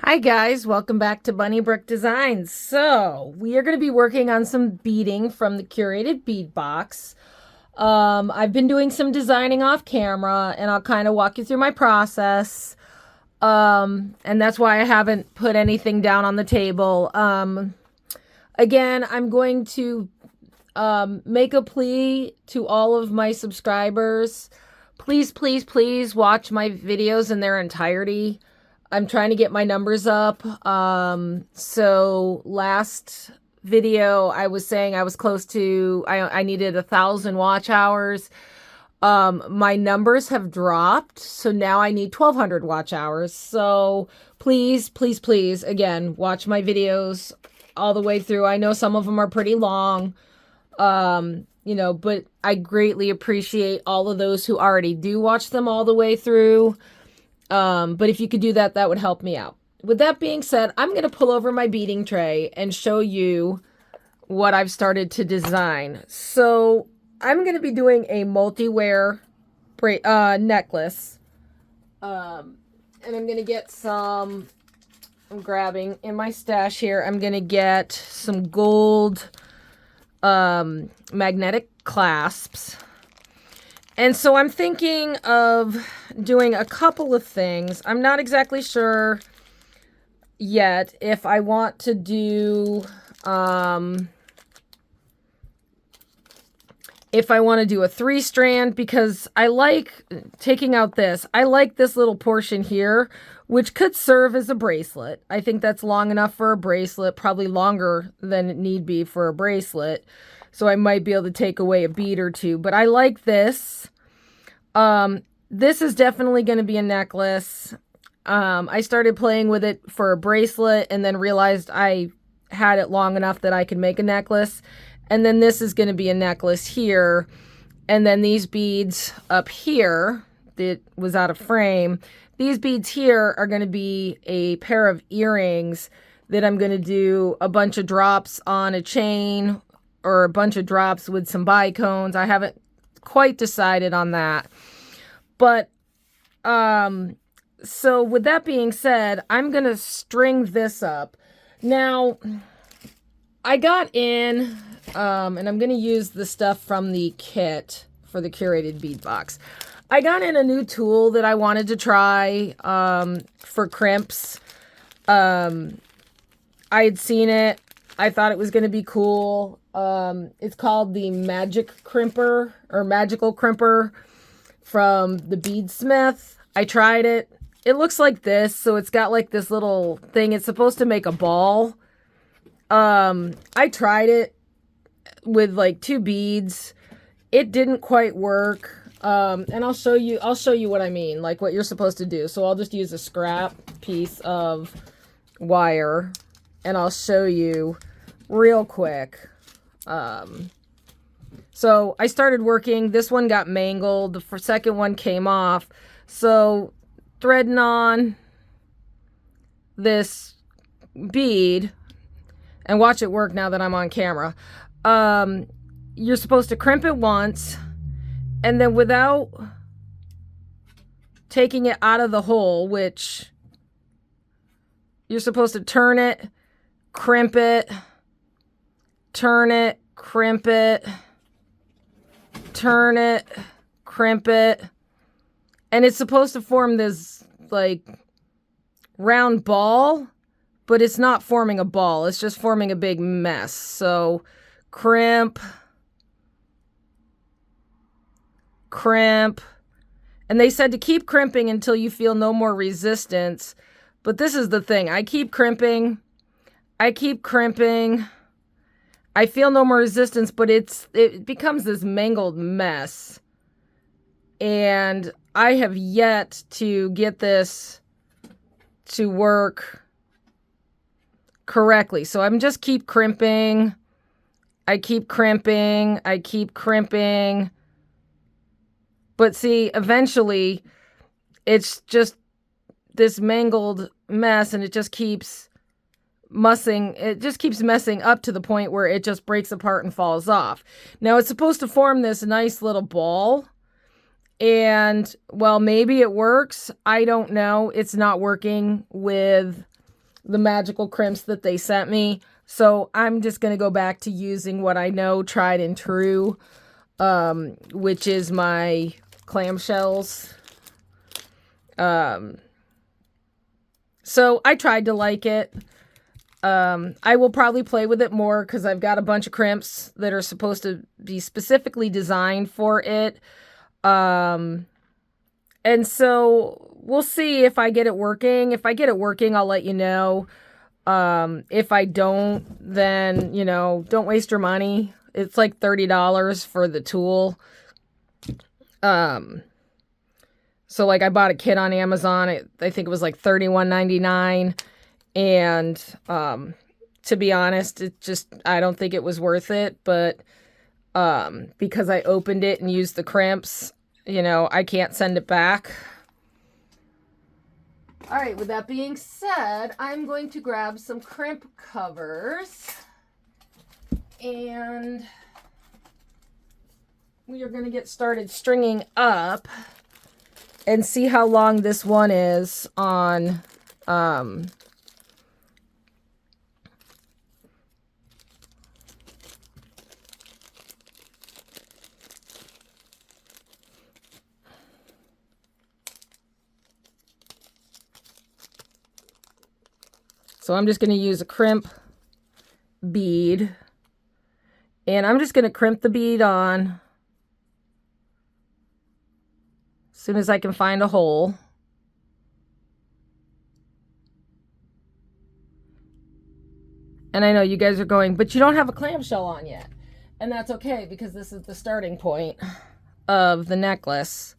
Hi guys, welcome back to Bunny Brick Designs. So we are going to be working on some beading from the Curated bead box. I've been doing some designing off camera and I'll kind of walk you through my process. And that's why I haven't put anything down on the table. Again, I'm going to make a plea to all of my subscribers. Please, please, please watch my videos in their entirety. I'm trying to get my numbers up. So last video I was saying I was close to, I needed 1,000 watch hours. My numbers have dropped, so now I need 1,200 watch hours. So please, please, please, again, watch my videos all the way through. I know some of them are pretty long, but I greatly appreciate all of those who already do watch them all the way through. But if you could do that, that would help me out. With that being said, I'm going to pull over my beading tray and show you what I've started to design. So I'm going to be doing a multi-wear necklace. And I'm going to get some, I'm grabbing in my stash here, I'm going to get some gold magnetic clasps. And so I'm thinking of doing a couple of things. I'm not exactly sure yet if I want to do, if I want to do a 3-strand, because I like taking out this. I like this little portion here, which could serve as a bracelet. I think that's long enough for a bracelet, probably longer than it need be for a bracelet. So I might be able to take away a bead or two, but I like this. This is definitely going to be a necklace. I started playing with it for a bracelet and then realized I had it long enough that I could make a necklace. And then this is going to be a necklace here. And then these beads up here that was out of frame, these beads here are going to be a pair of earrings that I'm going to do a bunch of drops on a chain or a bunch of drops with some bicones. I haven't quite decided on that. But, so with that being said, I'm going to string this up. Now, I got in, and I'm going to use the stuff from the kit for the Curated bead box. I got in a new tool that I wanted to try, for crimps. I had seen it. I thought it was going to be cool. It's called the Magic Crimper or Magical Crimper from the Beadsmith. I tried it. It looks like this. So it's got like this little thing. It's supposed to make a ball. I tried it with like 2 beads. It didn't quite work. And I'll show you what I mean, like what you're supposed to do. So I'll just use a scrap piece of wire and I'll show you real quick. So I started working. This one got mangled. The second one came off. So threading on this bead, and watch it work now that I'm on camera. You're supposed to crimp it once, and then without taking it out of the hole, which you're supposed to turn it, crimp it, turn it, crimp it, turn it, crimp it, and it's supposed to form this like round ball, but it's not forming a ball. It's just forming a big mess. So crimp, crimp, and they said to keep crimping until you feel no more resistance. But this is the thing. I keep crimping. I keep crimping. I feel no more resistance, but it becomes this mangled mess. And I have yet to get this to work correctly. So I'm just keep crimping. I keep crimping. I keep crimping. But see, eventually it's just this mangled mess and it just keeps messing up to the point where it just breaks apart and falls off. Now it's supposed to form this nice little ball. And well, maybe it works. I don't know. It's not working with the magical crimps that they sent me. So I'm just going to go back to using what I know, tried and true, which is my clamshells. So I tried to like it. I will probably play with it more because I've got a bunch of crimps that are supposed to be specifically designed for it. And so we'll see if I get it working. If I get it working, I'll let you know. If I don't, then, you know, don't waste your money. It's like $30 for the tool. So like I bought a kit on Amazon. I think it was like $31.99. And, to be honest, I don't think it was worth it, but, because I opened it and used the crimps, you know, I can't send it back. All right, with that being said, I'm going to grab some crimp covers and we are going to get started stringing up and see how long this one is on, so I'm just going to use a crimp bead, and I'm just going to crimp the bead on as soon as I can find a hole. And I know you guys are going, but you don't have a clamshell on yet. And that's okay, because this is the starting point of the necklace.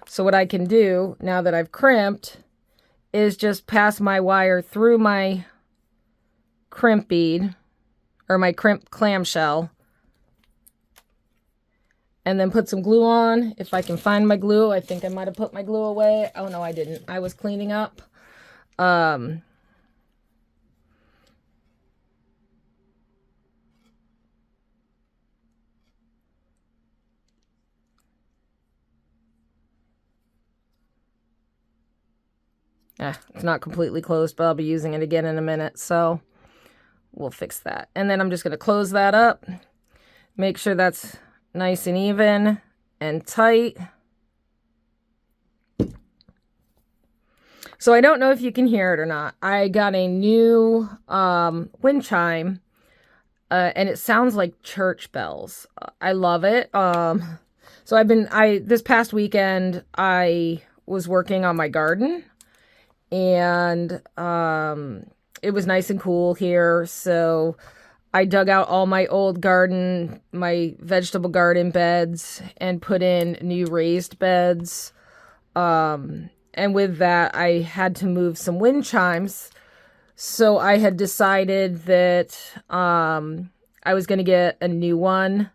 So what I can do now that I've crimped is just pass my wire through my crimp bead or my crimp clamshell and then put some glue on. If I can find my glue, I think I might have put my glue away. Oh no, I didn't. I was cleaning up. It's not completely closed, but I'll be using it again in a minute, so we'll fix that. And then I'm just going to close that up, make sure that's nice and even and tight. So I don't know if you can hear it or not. I got a new wind chime, and it sounds like church bells. I love it. So this past weekend, I was working on my garden. And it was nice and cool here, so I dug out all my old my vegetable garden beds and put in new raised beds. And with that, I had to move some wind chimes. So I had decided that I was going to get a new one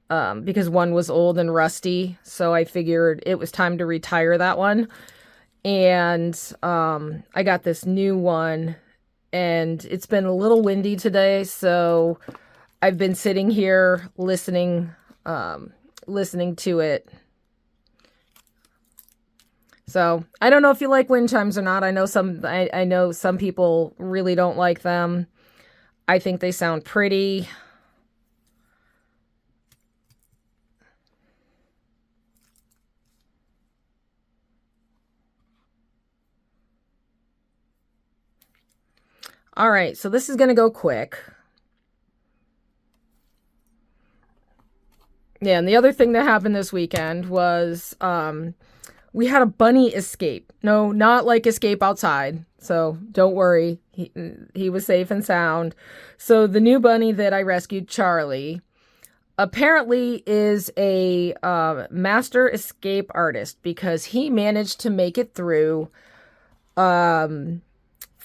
because one was old and rusty. So I figured it was time to retire that one. And I got this new one, and it's been a little windy today, so I've been sitting here listening to it. So I don't know if you like wind chimes or not. I know some people really don't like them. I think they sound pretty. All right, so this is going to go quick. Yeah, and the other thing that happened this weekend was we had a bunny escape. No, not like escape outside. So don't worry. He was safe and sound. So the new bunny that I rescued, Charlie, apparently is a master escape artist because he managed to make it through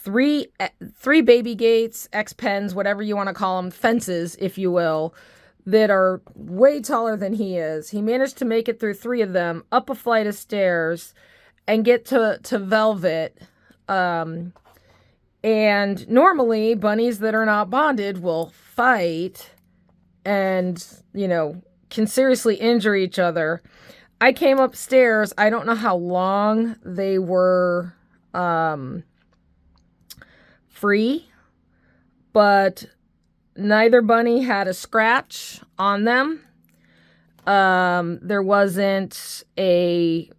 three baby gates, X-pens, whatever you want to call them, fences, if you will, that are way taller than he is. He managed to make it through 3 of them, up a flight of stairs, and get to Velvet. And normally, bunnies that are not bonded will fight and, you know, can seriously injure each other. I came upstairs. I don't know how long they were free, but neither bunny had a scratch on them. There wasn't a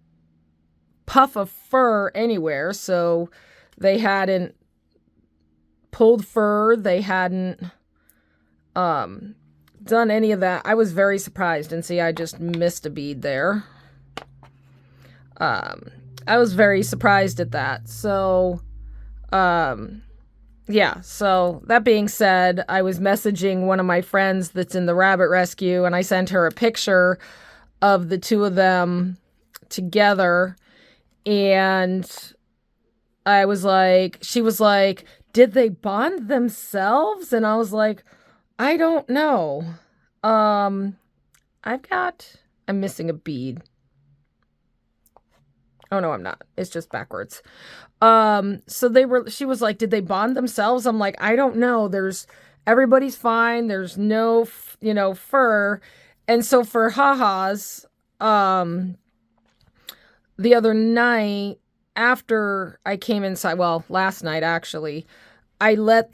puff of fur anywhere, so they hadn't pulled fur. They hadn't done any of that. I was very surprised, and see, I just missed a bead there. I was very surprised at that. So, yeah, so that being said, I was messaging one of my friends that's in the rabbit rescue, and I sent her a picture of the two of them together, and I was like, she was like, did they bond themselves? And I was like, I don't know. I'm missing a bead. Oh no, I'm not. It's just backwards. So she was like, did they bond themselves? I'm like, I don't know. Everybody's fine. There's no, fur. And so for ha-has, the other night after I came inside, well, last night actually, I let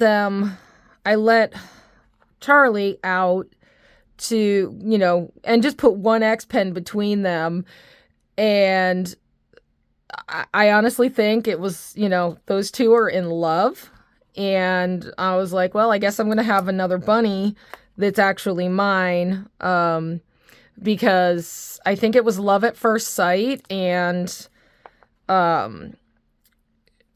Charlie out to, and just put one X pen between them. And I honestly think it was, those two are in love. And I was like, well, I guess I'm going to have another bunny that's actually mine. Because I think it was love at first sight. And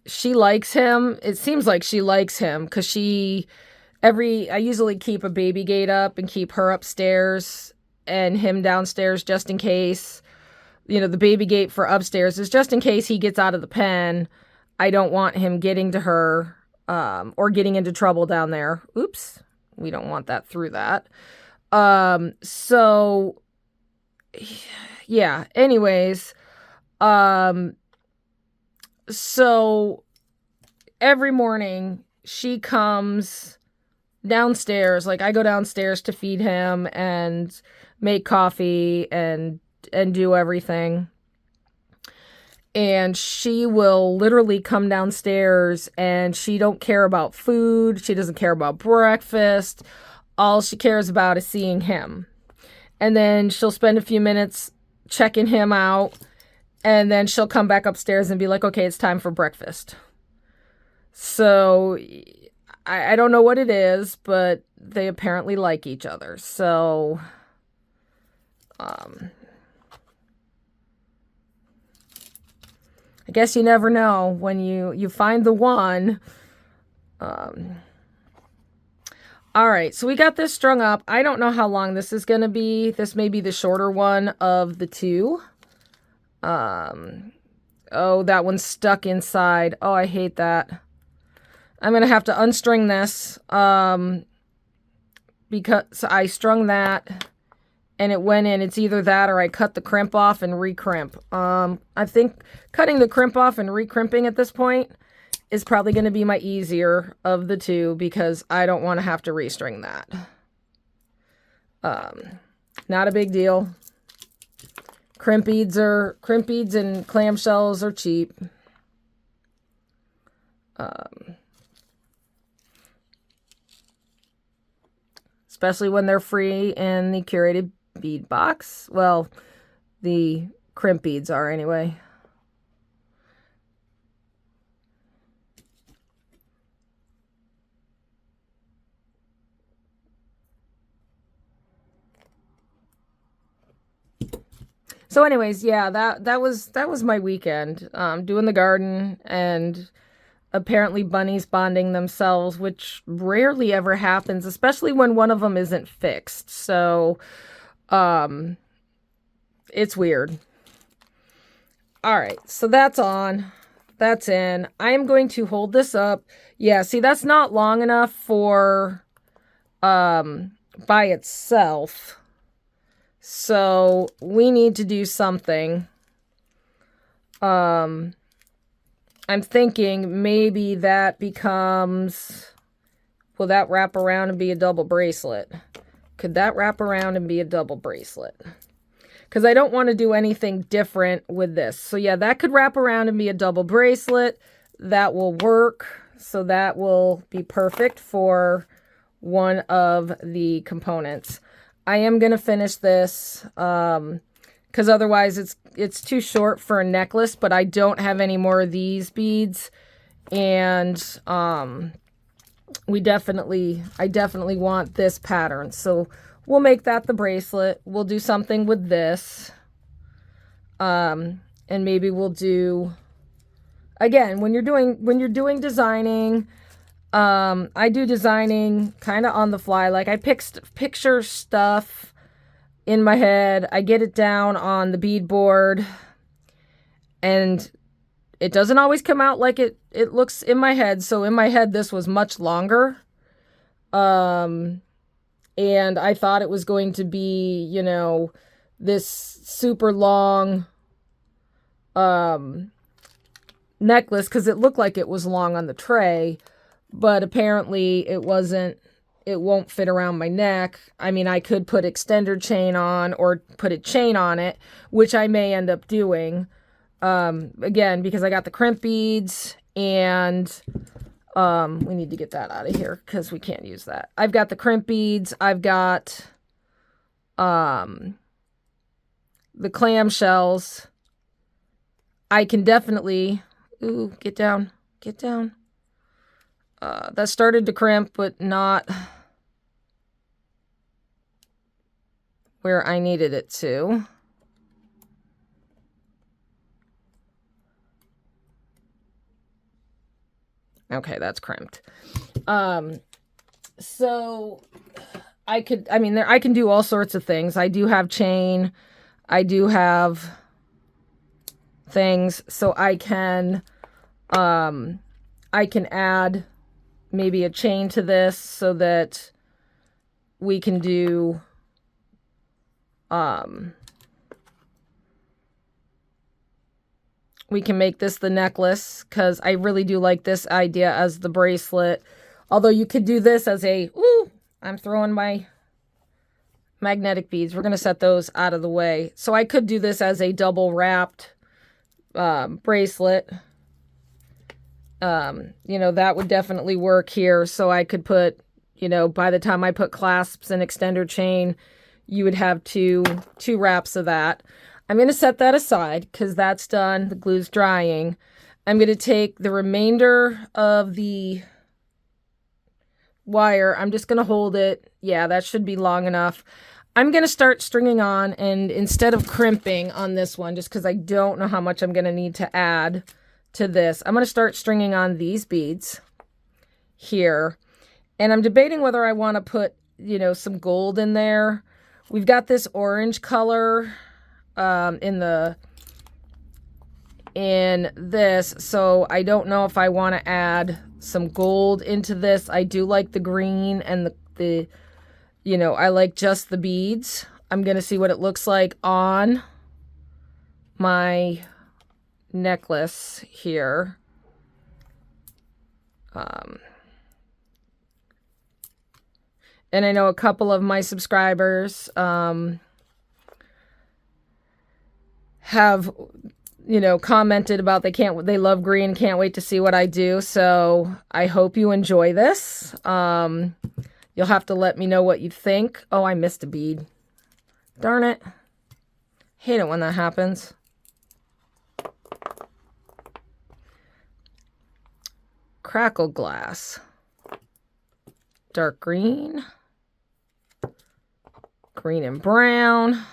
she likes him. It seems like she likes him because I usually keep a baby gate up and keep her upstairs and him downstairs just in case. The baby gate for upstairs is just in case he gets out of the pen. I don't want him getting to her or getting into trouble down there. Oops. We don't want that through that. So, yeah. Anyways, so every morning she comes downstairs. Like, I go downstairs to feed him and make coffee and do everything. And she will literally come downstairs and she don't care about food. She doesn't care about breakfast. All she cares about is seeing him. And then she'll spend a few minutes checking him out. And then she'll come back upstairs and be like, okay, it's time for breakfast. So I don't know what it is, but they apparently like each other. So, I guess you never know when you find the one. All right, so we got this strung up. I don't know how long this is going to be. This may be the shorter one of the two. Oh, that one's stuck inside. Oh, I hate that. I'm going to have to unstring this because I strung that and it went in. It's either that or I cut the crimp off and recrimp. I think cutting the crimp off and recrimping at this point is probably going to be my easier of the two because I don't want to have to restring that. Not a big deal. Crimp beads and clamshells are cheap. Especially when they're free in the Curated bead box. Well, the crimp beads are anyway. So anyways, yeah, that was my weekend. Doing the garden and apparently bunnies bonding themselves, which rarely ever happens, especially when one of them isn't fixed. So, it's weird. All right, so that's on. That's in. I am going to hold this up. Yeah, see, that's not long enough for, by itself. So, we need to do something. I'm thinking maybe that becomes, will that wrap around and be a double bracelet? Could that wrap around and be a double bracelet? Because I don't want to do anything different with this. So yeah, that could wrap around and be a double bracelet. That will work. So that will be perfect for one of the components. I am going to finish this because otherwise it's too short for a necklace, but I don't have any more of these beads. And I definitely want this pattern. So we'll make that the bracelet. We'll do something with this. And maybe we'll do, again, when you're doing designing, I do designing kind of on the fly. Like I picture stuff in my head. I get it down on the bead board, and it doesn't always come out like it looks in my head. So in my head, this was much longer. And I thought it was going to be, you know, this super long necklace because it looked like it was long on the tray, but apparently it wasn't. It won't fit around my neck. I mean, I could put extender chain on or put a chain on it, which I may end up doing. Again, because I got the crimp beads and we need to get that out of here because we can't use that. I've got the crimp beads. I've got the clamshells. I can definitely, ooh, get down. That started to crimp, but not where I needed it to. Okay, that's crimped. So I can do all sorts of things. I do have chain. I do have things. So I can add maybe a chain to this so that we can do we can make this the necklace because I really do like this idea as the bracelet. Although you could do this as a, ooh, I'm throwing my magnetic beads. We're going to set those out of the way. So I could do this as a double wrapped bracelet. You know, that would definitely work here. So I could put, you know, by the time I put clasps and extender chain, you would have two wraps of that. I'm going to set that aside because that's done. The glue's drying. I'm going to take the remainder of the wire. I'm just going to hold it. Yeah, that should be long enough. I'm going to start stringing on, and instead of crimping on this one, just because I don't know how much I'm going to need to add to this, I'm going to start stringing on these beads here. And I'm debating whether I want to put, you know, some gold in there. We've got this orange color in this, so I don't know if I want to add some gold into this. I do like the green and the you know, I like just the beads. I'm going to see what it looks like on my necklace here. And I know a couple of my subscribers have, you know, commented about they love green, can't wait to see what I do. So I hope you enjoy this. You'll have to let me know what you think. Oh, I missed a bead. Darn it. Hate it when that happens. Crackle glass. Dark green. Green and brown.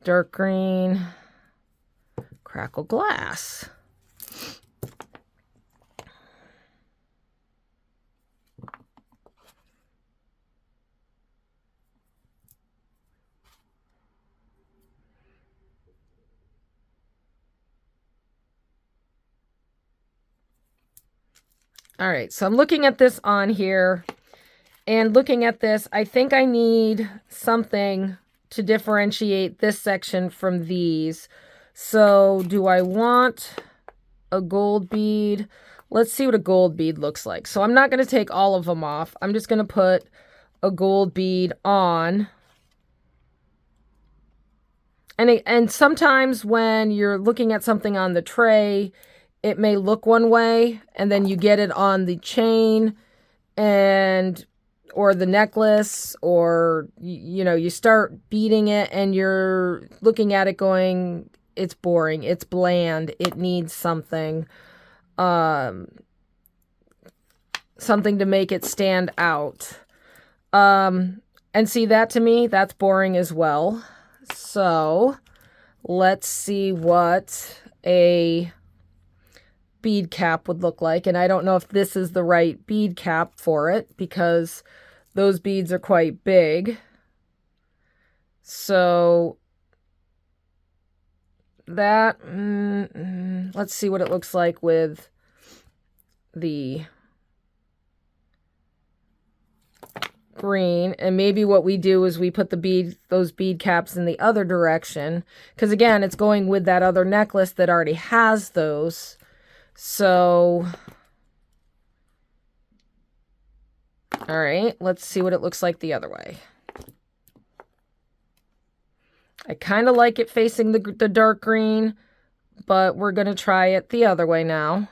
Dark green. Crackle glass. All right, so I'm looking at this on here, and looking at this, I think I need something to differentiate this section from these. So do I want a gold bead? Let's see what a gold bead looks like. So I'm not going to take all of them off. I'm just going to put a gold bead on. And sometimes when you're looking at something on the tray, it may look one way, and then you get it on the chain and or the necklace, or you know, you start beading it and you're looking at it going, it's boring, it's bland, it needs something something to make it stand out. And see, that to me, that's boring as well. So let's see what a bead cap would look like. And I don't know if this is the right bead cap for it, because those beads are quite big. So that, let's see what it looks like with the green. And maybe what we do is we put those bead caps in the other direction, because again, it's going with that other necklace that already has those. So all right, let's see what it looks like the other way. I kind of like it facing the dark green, but we're going to try it the other way now.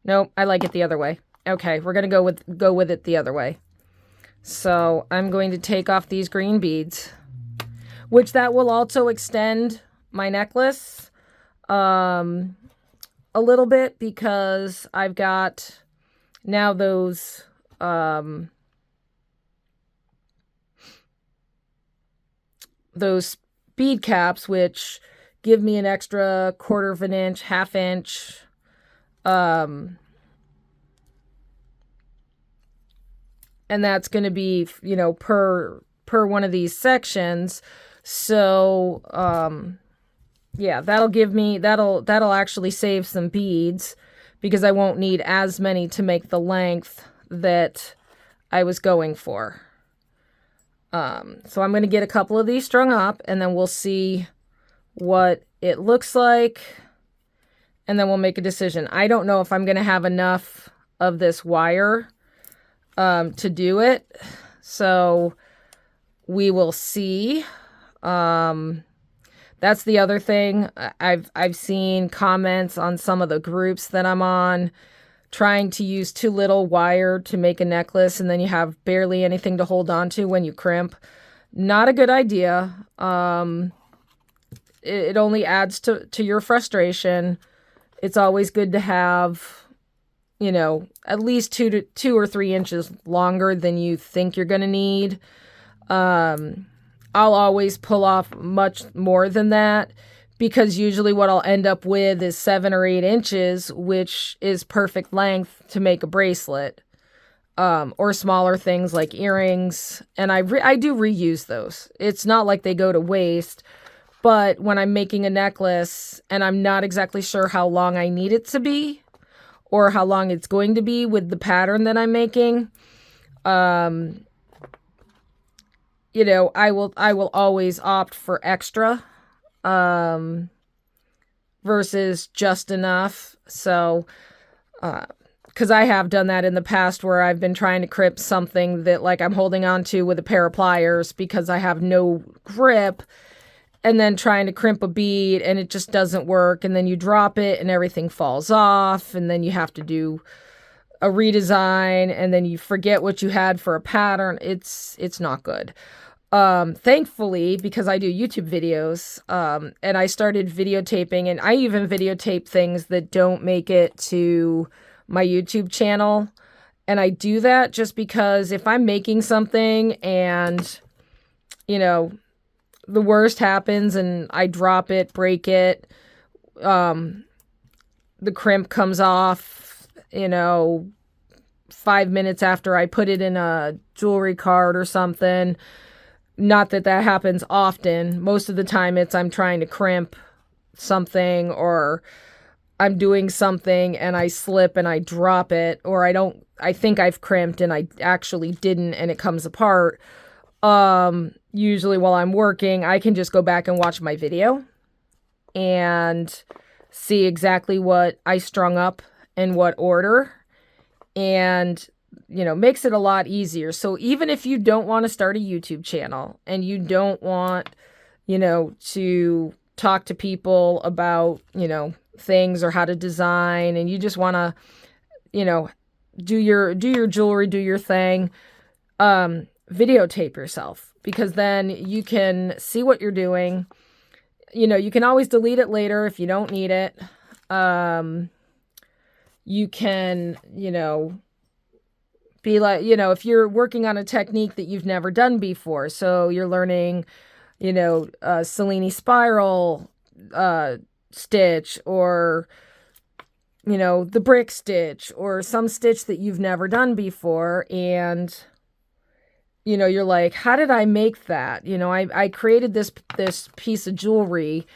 Nope, I like it the other way. Okay, we're going to go with it the other way. So I'm going to take off these green beads, which that will also extend my necklace a little bit, because I've got now those bead caps, which give me an extra 1/4 of an inch, 1/2 inch, and that's going to be, you know, per one of these sections. So yeah, that'll actually save some beads, because I won't need as many to make the length that I was going for. So I'm going to get a couple of these strung up, and then we'll see what it looks like, and then we'll make a decision. I don't know if I'm going to have enough of this wire to do it, so we will see. That's the other thing. I've seen comments on some of the groups that I'm on, trying to use too little wire to make a necklace, and then you have barely anything to hold on to when you crimp. Not a good idea. It only adds to your frustration. It's always good to have, you know, at least 2 or 3 inches longer than you think you're going to need. I'll always pull off much more than that, because usually what I'll end up with is 7 or 8 inches, which is perfect length to make a bracelet, or smaller things like earrings. And I do reuse those. It's not like they go to waste, but when I'm making a necklace and I'm not exactly sure how long I need it to be, or how long it's going to be with the pattern that I'm making, you know, I will always opt for extra, versus just enough. So, because I have done that in the past, where I've been trying to crimp something that, like, I'm holding on to with a pair of pliers because I have no grip, and then trying to crimp a bead and it just doesn't work, and then you drop it and everything falls off, and then you have to do a redesign, and then you forget what you had for a pattern. It's not good. Thankfully, because I do YouTube videos, and I started videotaping, and I even videotape things that don't make it to my YouTube channel. And I do that just because if I'm making something and, you know, the worst happens and I drop it, break it, the crimp comes off, you know, 5 minutes after I put it in a jewelry card or something. Not that that happens often. Most of the time it's I'm trying to crimp something, or I'm doing something and I slip and I drop it, or I think I've crimped and I actually didn't and it comes apart. usually while I'm working, I can just go back and watch my video and see exactly what I strung up in what order, and makes it a lot easier. So even if you don't want to start a YouTube channel and you don't want to talk to people about things or how to design, and you just want to do your jewelry, do your thing, videotape yourself, because then you can see what you're doing. You can always delete it later if you don't need it. You can, be like, if you're working on a technique that you've never done before, so you're learning, Cellini spiral stitch, or, the brick stitch, or some stitch that you've never done before, and you're like, how did I make that? I created this piece of jewelry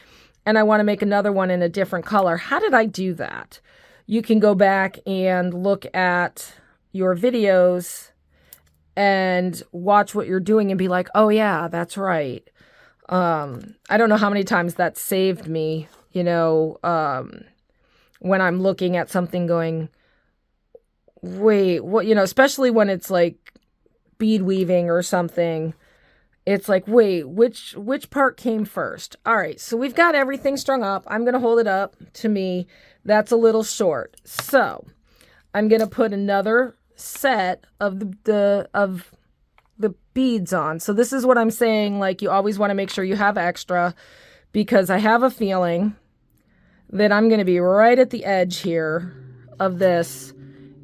and I want to make another one in a different color. How did I do that? You can go back and look at your videos and watch what you're doing and be like, oh yeah, that's right. I don't know how many times that saved me, when I'm looking at something going, wait, what, especially when it's like bead weaving or something. It's like, wait, which part came first? All right, so we've got everything strung up. I'm going to hold it up. To me, that's a little short. So I'm going to put another set of the beads on. So this is what I'm saying. Like, you always want to make sure you have extra, because I have a feeling that I'm going to be right at the edge here of this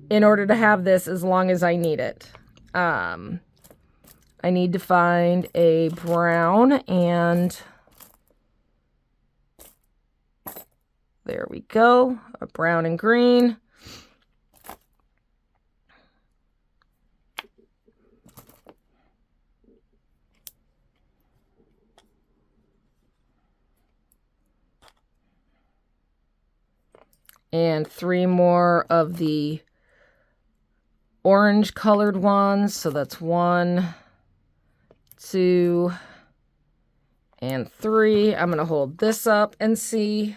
in order to have this as long as I need it. I need to find a brown, and there we go, a brown and green. And 3 more of the orange colored ones. So that's 1, 2, and 3. I'm going to hold this up and see.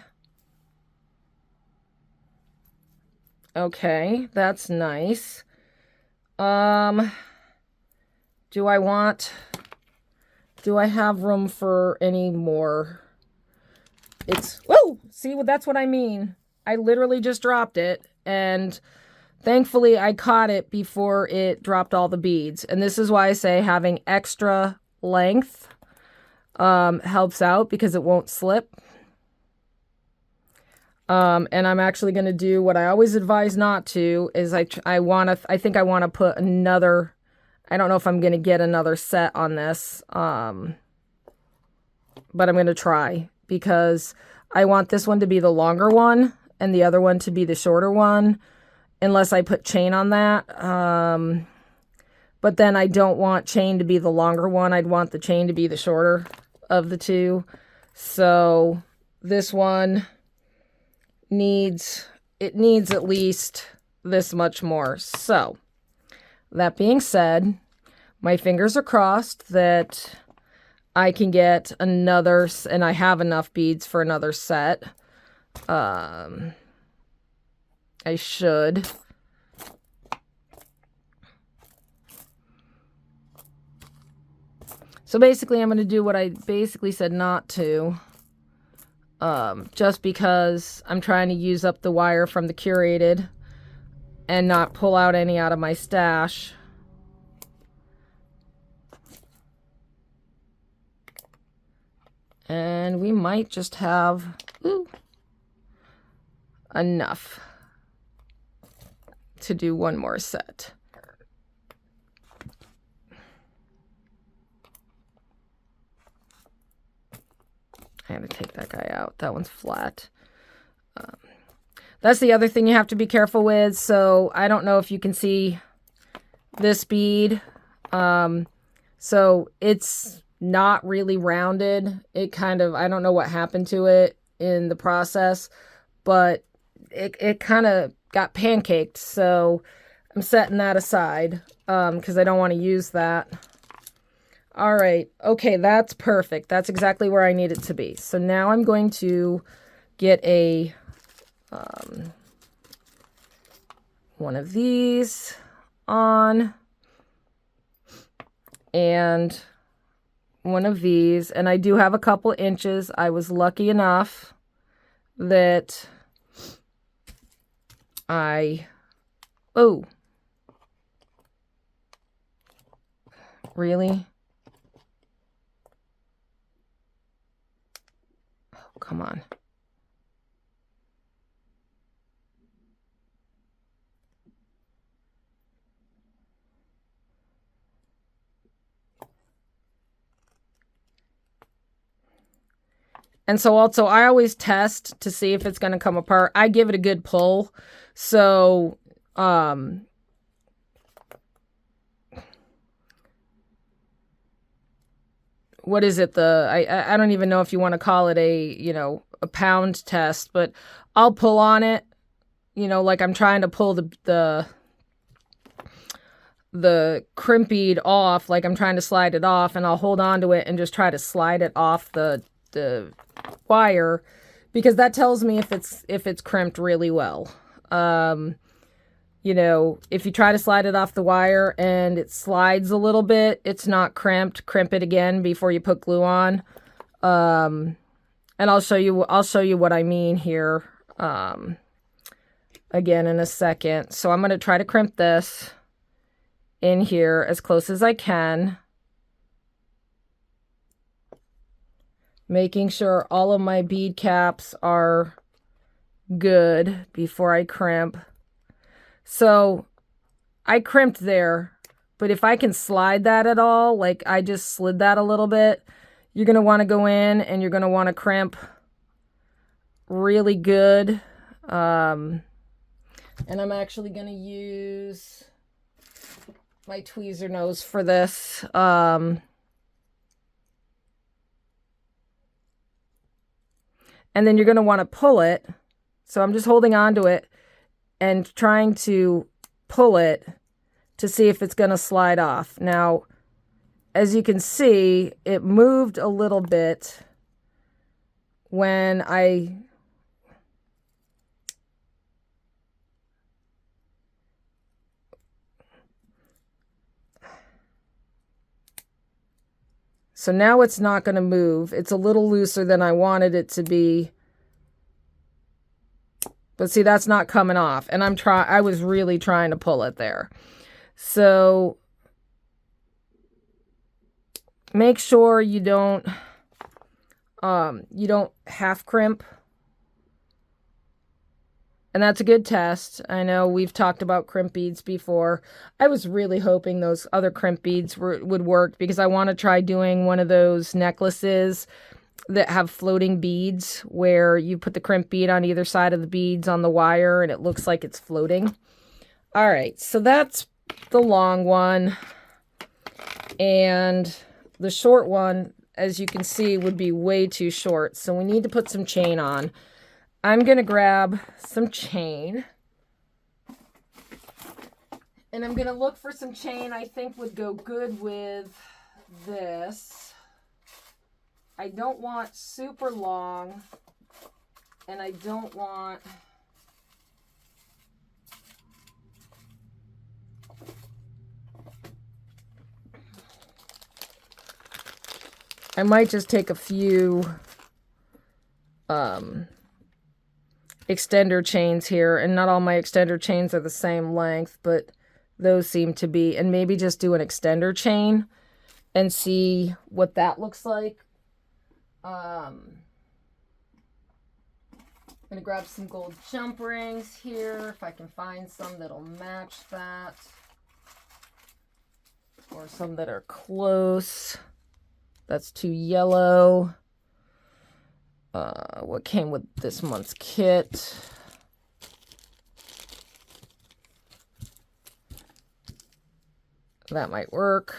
Okay, that's nice. Do I have room for any more? Whoa! See, that's what I mean. I literally just dropped it, and thankfully I caught it before it dropped all the beads. And this is why I say having extra length helps out, because it won't slip. And I'm actually going to do what I always advise not to, is I think I want to put another, I don't know if I'm going to get another set on this, but I'm going to try, because I want this one to be the longer one and the other one to be the shorter one, unless I put chain on that. But then I don't want chain to be the longer one. I'd want the chain to be the shorter of the two. So this one needs at least this much more. So that being said, my fingers are crossed that I can get another, and I have enough beads for another set. I should. So basically, I'm going to do what I basically said not to. Just because I'm trying to use up the wire from the Curated and not pull out any out of my stash. And we might just have enough to do one more set. I had to take that guy out. That one's flat. That's the other thing you have to be careful with. So I don't know if you can see this bead. So it's not really rounded. It kind of, I don't know what happened to it in the process, but it kind of got pancaked. So I'm setting that aside because I don't want to use that. All right. Okay, that's perfect. That's exactly where I need it to be. So now I'm going to get a one of these on and one of these. And I do have a couple inches. I was lucky enough that oh, really? Oh, come on. And so also I always test to see if it's going to come apart. I give it a good pull. So, what is it? I don't even know if you want to call it a pound test, but I'll pull on it, like I'm trying to pull the crimp bead off, like I'm trying to slide it off, and I'll hold on to it and just try to slide it off the wire, because that tells me if it's crimped really well. If you try to slide it off the wire and it slides a little bit, it's not crimped. Crimp it again before you put glue on. And I'll show you what I mean here again in a second. So I'm going to try to crimp this in here as close as I can, making sure all of my bead caps are good before I crimp. So I crimped there, but if I can slide that at all, like I just slid that a little bit, you're going to want to go in and you're going to want to crimp really good. And I'm actually going to use my tweezer nose for this. And then you're going to want to pull it. So I'm just holding on to it and trying to pull it to see if it's going to slide off. Now, as you can see, it moved a little bit when I so now it's not going to move. It's a little looser than I wanted it to be. But see, that's not coming off. And I was really trying to pull it there. So make sure you don't half crimp. And that's a good test. I know we've talked about crimp beads before. I was really hoping those other crimp beads would work, because I want to try doing one of those necklaces that have floating beads where you put the crimp bead on either side of the beads on the wire and it looks like it's floating. All right, so that's the long one. And the short one, as you can see, would be way too short. So we need to put some chain on. I'm going to grab some chain. And I'm going to look for some chain I think would go good with this. I don't want super long, and I don't want I might just take a few extender chains here, and not all my extender chains are the same length, but those seem to be, and maybe just do an extender chain and see what that looks like. I'm gonna grab some gold jump rings here, if I can find some that'll match that, or some that are close. That's too yellow. What came with this month's kit? That might work.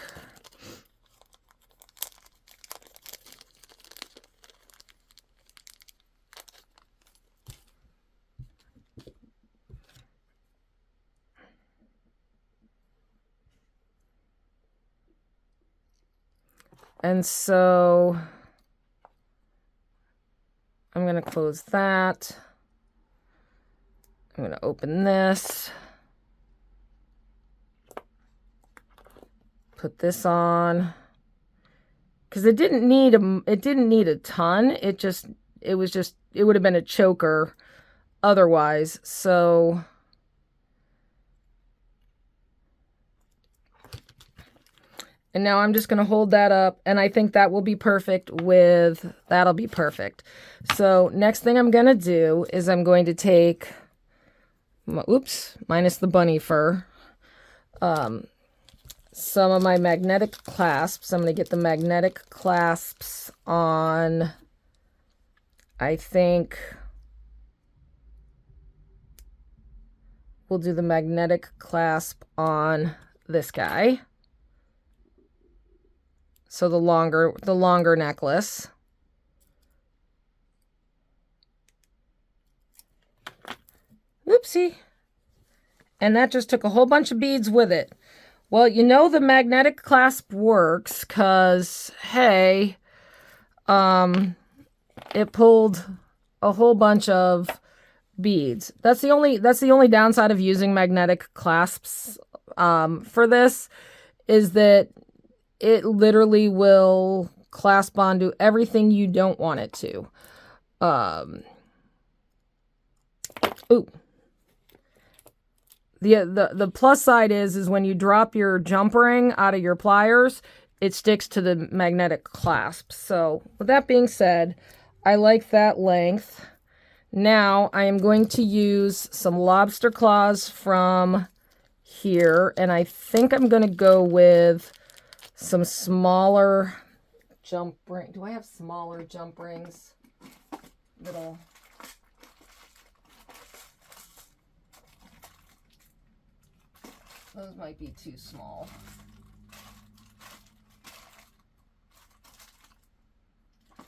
And so I'm going to close that. I'm going to open this. Put this on. Because it didn't need a ton. It would have been a choker otherwise. So and now I'm just going to hold that up, and I think that will be perfect that'll be perfect. So next thing I'm going to do is I'm going to take, minus the bunny fur, some of my magnetic clasps. I'm going to get the magnetic clasps on, I think we'll do the magnetic clasp on this guy. So the longer necklace. Oopsie. And that just took a whole bunch of beads with it. Well, you know the magnetic clasp works because, hey, it pulled a whole bunch of beads. That's the only downside of using magnetic clasps for this, is that it literally will clasp onto everything you don't want it to. The plus side is when you drop your jump ring out of your pliers, it sticks to the magnetic clasp. So with that being said, I like that length. Now I am going to use some lobster claws from here, and I think I'm going to go with some smaller jump ring. Do I have smaller jump rings? Little. Those might be too small.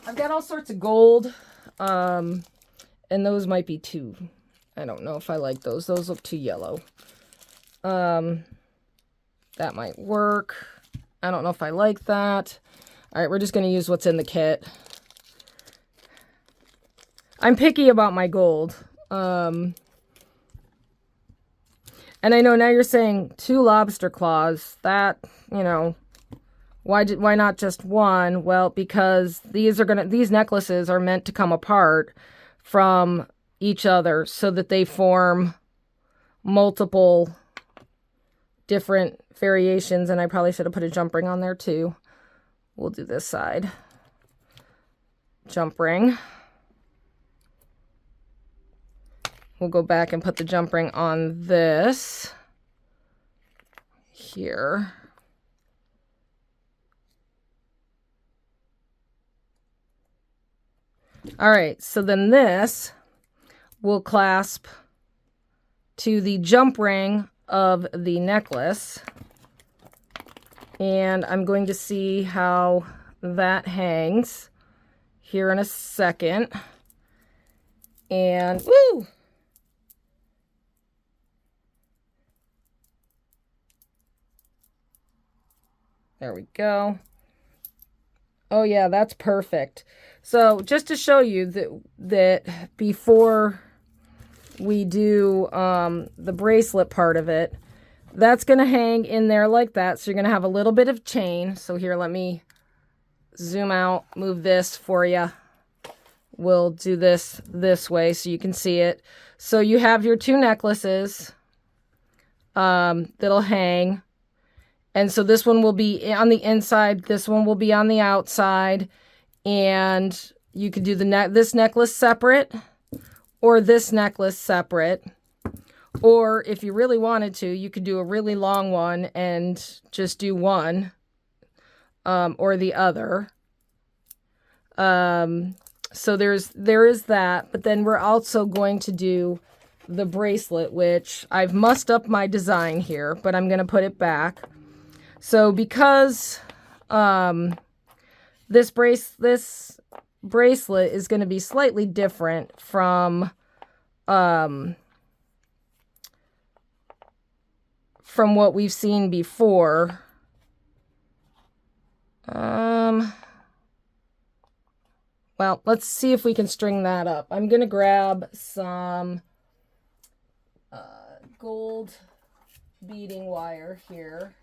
I've got all sorts of gold, and those might be too, I don't know if I like those. Those look too yellow. That might work. I don't know if I like that. All right, we're just going to use what's in the kit. I'm picky about my gold. And I know now you're saying 2 lobster claws. That, you know, why not just one? Well, because these necklaces are meant to come apart from each other so that they form multiple different variations, and I probably should have put a jump ring on there too. We'll do this side. Jump ring. We'll go back and put the jump ring on this here. All right, so then this will clasp to the jump ring of the necklace, and I'm going to see how that hangs here in a second. And woo! There we go. Oh yeah, that's perfect. So just to show you that before we do the bracelet part of it, that's going to hang in there like that. So you're going to have a little bit of chain. So here, let me zoom out, move this for you. We'll do this way so you can see it. So you have your 2 necklaces that'll hang. And so this one will be on the inside, this one will be on the outside, and you could do this necklace separate, or this necklace separate, or if you really wanted to, you could do a really long one and just do one, or the other. So there is that, but then we're also going to do the bracelet, which I've mussed up my design here, but I'm going to put it back. So because this bracelet is going to be slightly different from what we've seen before, Well, let's see if we can string that up. I'm going to grab some gold beading wire here,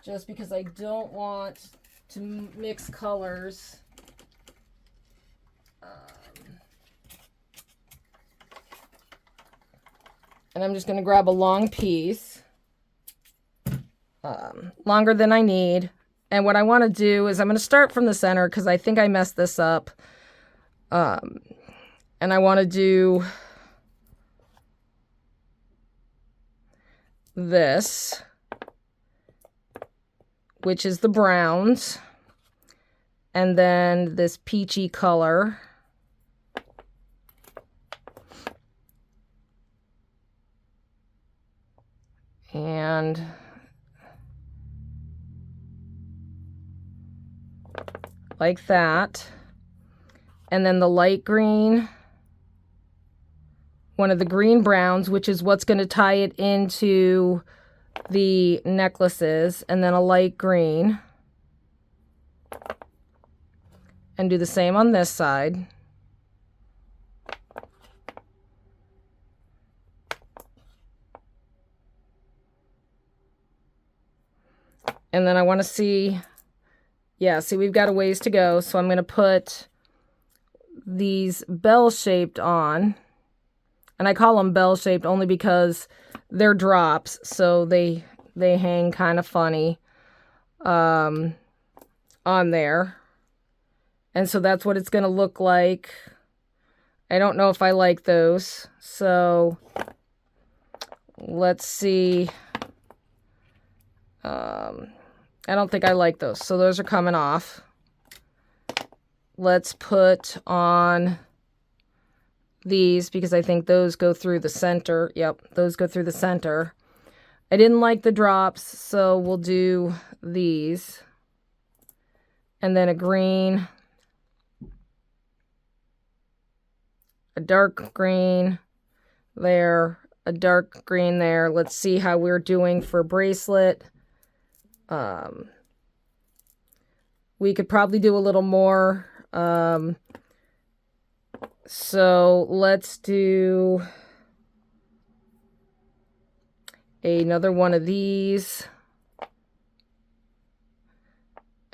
just because I don't want to mix colors. And I'm just going to grab a long piece, longer than I need. And what I want to do is I'm going to start from the center because I think I messed this up. And I want to do this, which is the browns, and then this peachy color. And like that. And then the light green, one of the green browns, which is what's going to tie it into the necklaces, and then a light green. And do the same on this side. And then I want to see, yeah, see, we've got a ways to go. So I'm going to put these bell-shaped on. And I call them bell-shaped only because they're drops, so they hang kind of funny on there. And so that's what it's going to look like. I don't know if I like those. So let's see. I don't think I like those. So those are coming off. Let's put on these because I think those go through the center. Yep, those go through the center. I didn't like the drops, so we'll do these. And then a green, a dark green there, a dark green there. Let's see how we're doing for bracelet. We could probably do a little more. So let's do another one of these.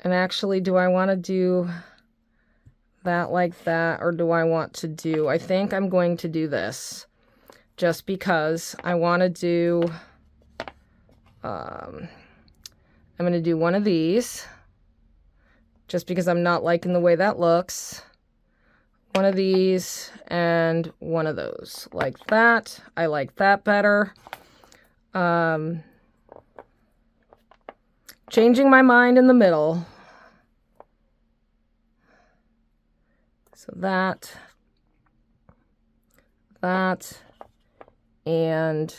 And actually, do I want to do that like that, or do I want to do, I think I'm going to do this just because I want to do, I'm going to do one of these just because I'm not liking the way that looks. One of these and one of those like that. I like that better. Changing my mind in the middle. So that, and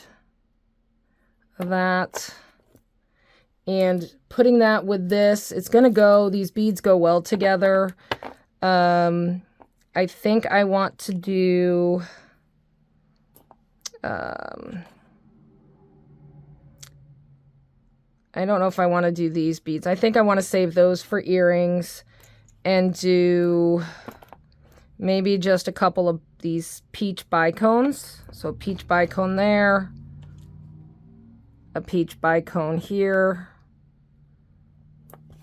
that. And putting that with this, it's going to go, these beads go well together. I think I want to do, I don't know if I want to do these beads. I think I want to save those for earrings and do maybe just a couple of these peach bicones. So peach bicone there, a peach bicone here.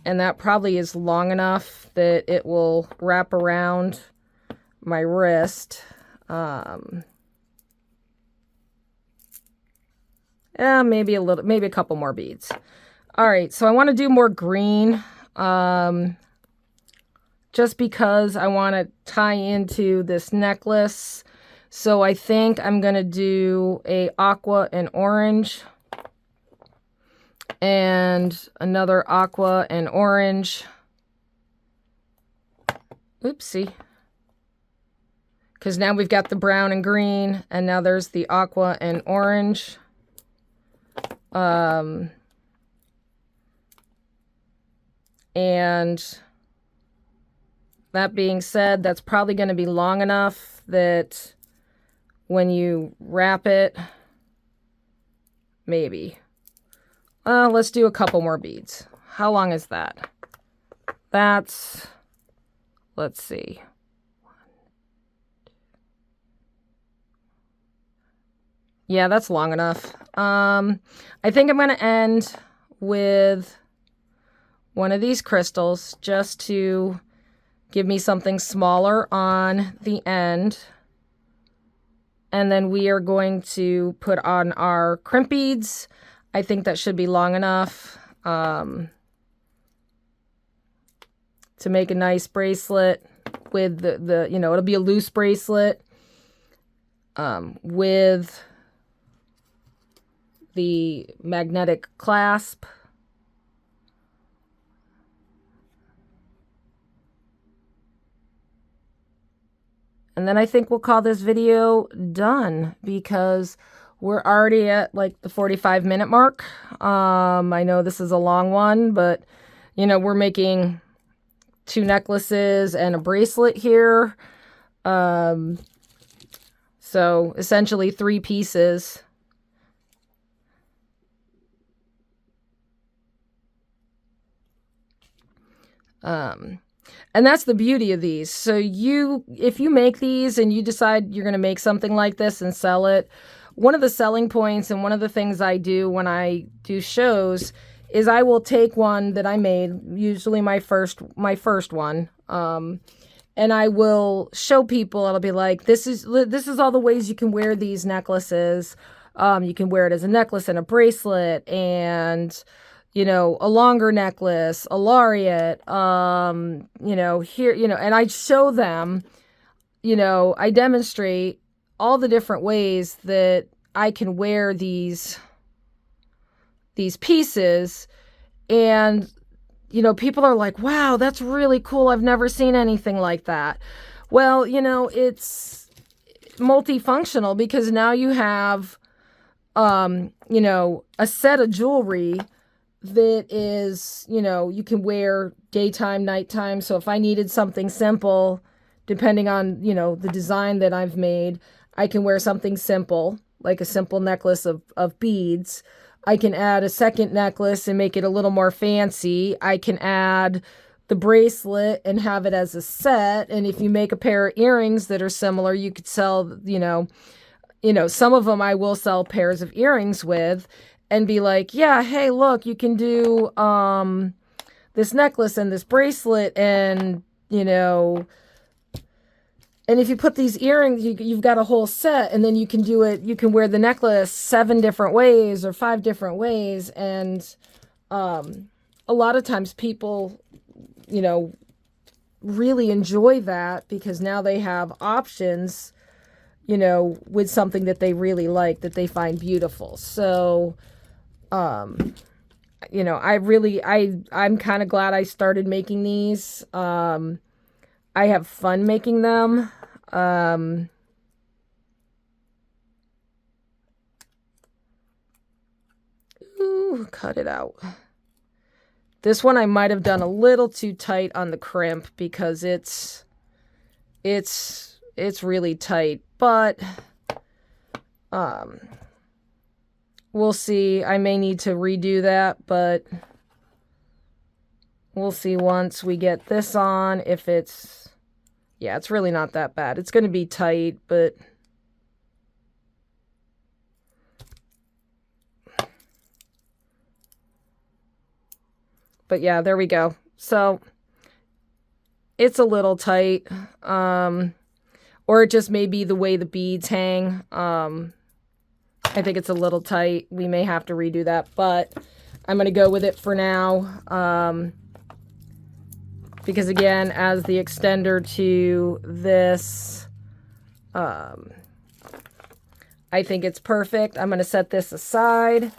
And that probably is long enough that it will wrap around my wrist. Maybe a couple more beads. All right, so I want to do more green, just because I want to tie into this necklace. So I think I'm going to do a aqua and orange, and another aqua and orange. Oopsie. Because now we've got the brown and green, and now there's the aqua and orange. And that being said, that's probably going to be long enough that when you wrap it, maybe. Let's do a couple more beads. How long is that? that's, let's see. Yeah, that's long enough. I think I'm going to end with one of these crystals just to give me something smaller on the end. And then we are going to put on our crimp beads. I think that should be long enough to make a nice bracelet with the you know, it'll be a loose bracelet with the magnetic clasp. And then I think we'll call this video done because we're already at like the 45-minute mark. I know this is a long one, but you know, we're making 2 necklaces and a bracelet here. So essentially 3 pieces. And that's the beauty of these. So if you make these and you decide you're going to make something like this and sell it, one of the selling points and one of the things I do when I do shows is I will take one that I made, usually my first one, and I will show people. I'll be like, this is all the ways you can wear these necklaces. You can wear it as a necklace and a bracelet, and you know, a longer necklace, a lariat, you know, here, you know, and I show them, you know, I demonstrate all the different ways that I can wear these pieces. And, you know, people are like, wow, that's really cool. I've never seen anything like that. Well, you know, it's multifunctional because now you have, you know, a set of jewelry that is, you know, you can wear daytime, nighttime. So if I needed something simple, depending on, you know, the design that I've made, I can wear something simple, like a simple necklace of beads. I can add a second necklace and make it a little more fancy. I can add the bracelet and have it as a set. And if you make a pair of earrings that are similar, you could sell, you know, some of them I will sell pairs of earrings with. And be like, yeah, hey, look, you can do this necklace and this bracelet, and you know, and if you put these earrings, you've got a whole set, and then you can do it. You can wear the necklace 7 different ways or 5 different ways, and a lot of times people, you know, really enjoy that because now they have options, you know, with something that they really like, that they find beautiful. So. You know, I'm kind of glad I started making these. I have fun making them. Ooh, cut it out. This one I might have done a little too tight on the crimp because it's really tight, but, we'll see. I may need to redo that, but we'll see once we get this on if it's... Yeah, it's really not that bad. It's going to be tight, but... But yeah, there we go. So, it's a little tight. Or it just may be the way the beads hang. I think it's a little tight. We may have to redo that, but I'm going to go with it for now. Because again, as the extender to this, I think it's perfect. I'm going to set this aside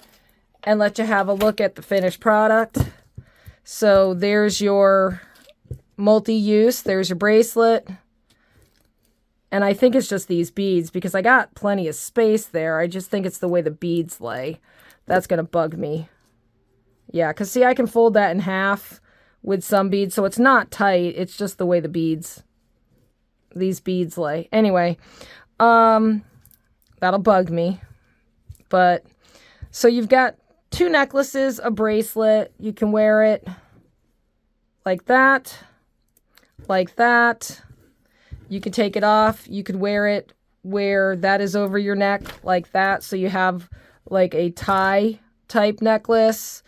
and let you have a look at the finished product. So there's your multi-use. There's your bracelet. And I think it's just these beads because I got plenty of space there. I just think it's the way the beads lay. That's going to bug me. Yeah, because see, I can fold that in half with some beads. So it's not tight. It's just the way these beads lay. Anyway, that'll bug me. But, so you've got 2 necklaces, a bracelet. You can wear it like that, like that. You can take it off. You could wear it where that is over your neck like that. So you have like a tie type necklace,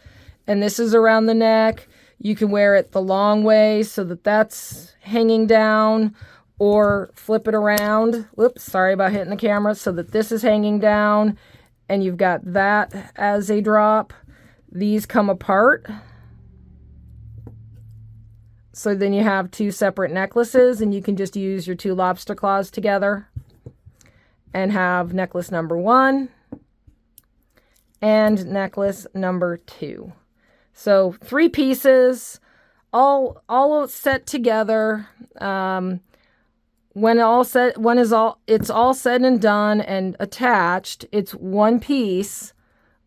and this is around the neck. You can wear it the long way so that that's hanging down, or flip it around. Whoops, sorry about hitting the camera. So that this is hanging down and you've got that as a drop. These come apart. So then you have two separate necklaces, and you can just use your two lobster claws together and have necklace number 1 and necklace number 2. So 3 pieces, all set together. When it's all said and done and attached, it's 1 piece,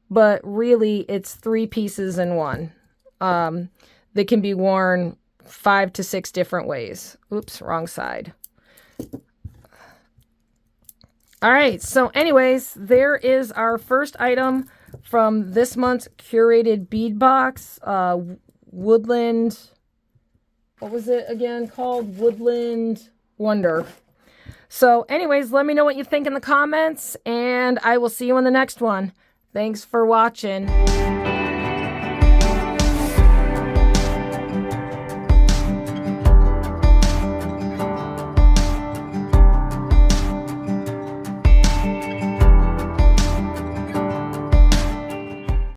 but really it's 3 pieces in one. That can be worn 5 to 6 different ways. Oops, wrong side. All right, so anyways, there is our first item from this month's Curated bead box. Woodland, what was it again called? Woodland Wonder. So anyways, let me know what you think in the comments, and I will see you in the next one. Thanks for watching.